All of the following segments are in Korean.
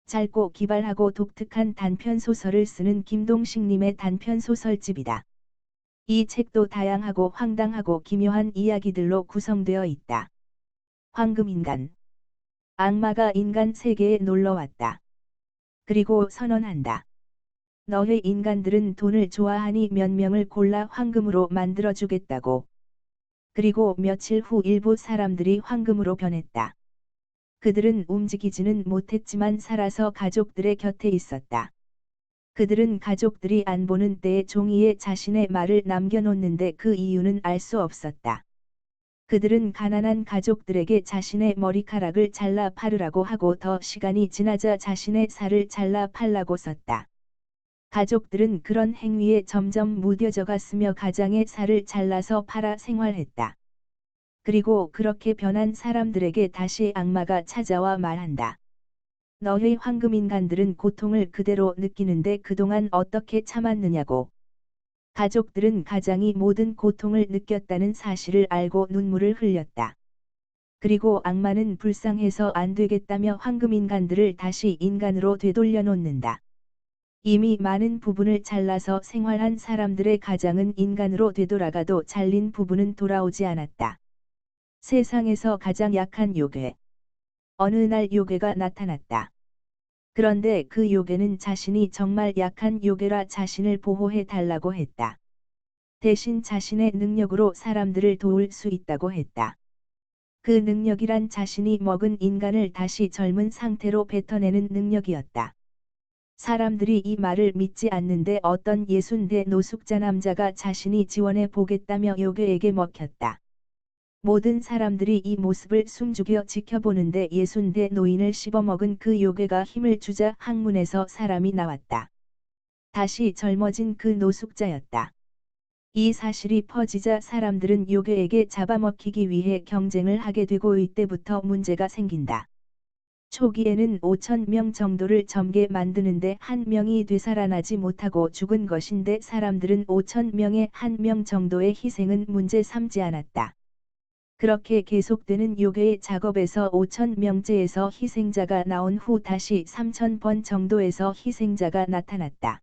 짧고 기발하고 독특한 단편소설을 쓰는 김동식님의 단편소설집이다. 이 책도 다양하고 황당하고 기묘한 이야기들로 구성되어 있다. 황금인간. 악마가 인간 세계에 놀러왔다. 그리고 선언한다. 너희 인간들은 돈을 좋아하니 몇 명을 골라 황금으로 만들어주겠다고. 그리고 며칠 후 일부 사람들이 황금으로 변했다. 그들은 움직이지는 못했지만 살아서 가족들의 곁에 있었다. 그들은 가족들이 안 보는 때에 종이에 자신의 말을 남겨놓는데 그 이유는 알 수 없었다. 그들은 가난한 가족들에게 자신의 머리카락을 잘라 팔으라고 하고 더 시간이 지나자 자신의 살을 잘라 팔라고 썼다. 가족들은 그런 행위에 점점 무뎌져 갔으며 가장의 살을 잘라서 팔아 생활했다. 그리고 그렇게 변한 사람들에게 다시 악마가 찾아와 말한다. 너희 황금인간들은 고통을 그대로 느끼는데 그동안 어떻게 참았느냐고. 가족들은 가장이 모든 고통을 느꼈다는 사실을 알고 눈물을 흘렸다. 그리고 악마는 불쌍해서 안 되겠다며 황금인간들을 다시 인간으로 되돌려 놓는다. 이미 많은 부분을 잘라서 생활한 사람들의 가장은 인간으로 되돌아가도 잘린 부분은 돌아오지 않았다. 세상에서 가장 약한 요괴. 어느 날 요괴가 나타났다. 그런데 그 요괴는 자신이 정말 약한 요괴라 자신을 보호해 달라고 했다. 대신 자신의 능력으로 사람들을 도울 수 있다고 했다. 그 능력이란 자신이 먹은 인간을 다시 젊은 상태로 뱉어내는 능력이었다. 사람들이 이 말을 믿지 않는데 어떤 60대 노숙자 남자가 자신이 지원해 보겠다며 요괴에게 먹혔다. 모든 사람들이 이 모습을 숨죽여 지켜보는데 60대 노인을 씹어먹은 그 요괴가 힘을 주자 항문에서 사람이 나왔다. 다시 젊어진 그 노숙자였다. 이 사실이 퍼지자 사람들은 요괴에게 잡아먹히기 위해 경쟁을 하게 되고 이때부터 문제가 생긴다. 초기에는 5,000명 정도를 점게 만드는데 한 명이 되살아나지 못하고 죽은 것인데 사람들은 5,000명의 1명 정도의 희생은 문제 삼지 않았다. 그렇게 계속되는 요괴의 작업에서 5,000명째에서 희생자가 나온 후 다시 3,000번 정도에서 희생자가 나타났다.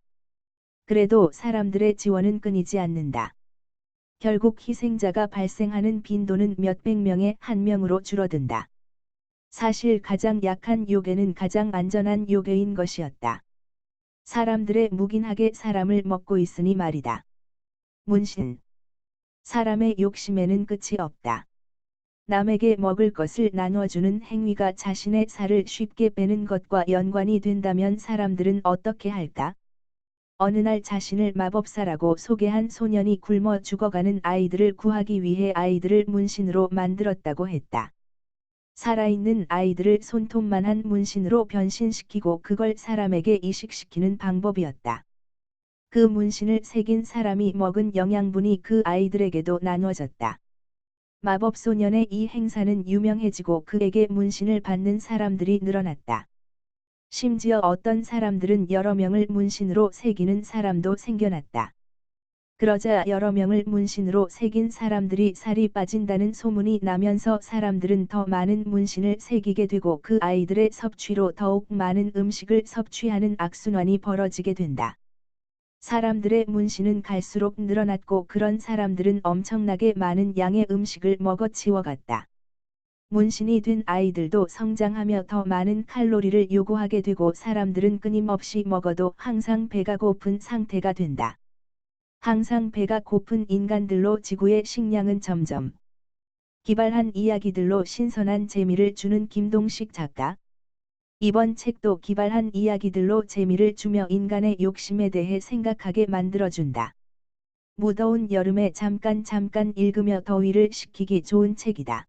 그래도 사람들의 지원은 끊이지 않는다. 결국 희생자가 발생하는 빈도는 몇백 명의 1명으로 줄어든다. 사실 가장 약한 요괴는 가장 안전한 요괴인 것이었다. 사람들의 묵인하게 사람을 먹고 있으니 말이다. 문신. 사람의 욕심에는 끝이 없다. 남에게 먹을 것을 나눠주는 행위가 자신의 살을 쉽게 빼는 것과 연관이 된다면 사람들은 어떻게 할까? 어느 날 자신을 마법사라고 소개한 소년이 굶어 죽어가는 아이들을 구하기 위해 아이들을 문신으로 만들었다고 했다. 살아있는 아이들을 손톱만한 문신으로 변신시키고 그걸 사람에게 이식시키는 방법이었다. 그 문신을 새긴 사람이 먹은 영양분이 그 아이들에게도 나눠졌다. 마법소년의 이 행사는 유명해지고 그에게 문신을 받는 사람들이 늘어났다. 심지어 어떤 사람들은 여러 명을 문신으로 새기는 사람도 생겨났다. 그러자 여러 명을 문신으로 새긴 사람들이 살이 빠진다는 소문이 나면서 사람들은 더 많은 문신을 새기게 되고 그 아이들의 섭취로 더욱 많은 음식을 섭취하는 악순환이 벌어지게 된다. 사람들의 문신은 갈수록 늘어났고 그런 사람들은 엄청나게 많은 양의 음식을 먹어 치워갔다. 문신이 된 아이들도 성장하며 더 많은 칼로리를 요구하게 되고 사람들은 끊임없이 먹어도 항상 배가 고픈 상태가 된다. 항상 배가 고픈 인간들로 지구의 식량은 점점 기발한 이야기들로 신선한 재미를 주는 김동식 작가. 이번 책도 기발한 이야기들로 재미를 주며 인간의 욕심에 대해 생각하게 만들어준다. 무더운 여름에 잠깐 읽으며 더위를 식히기 좋은 책이다.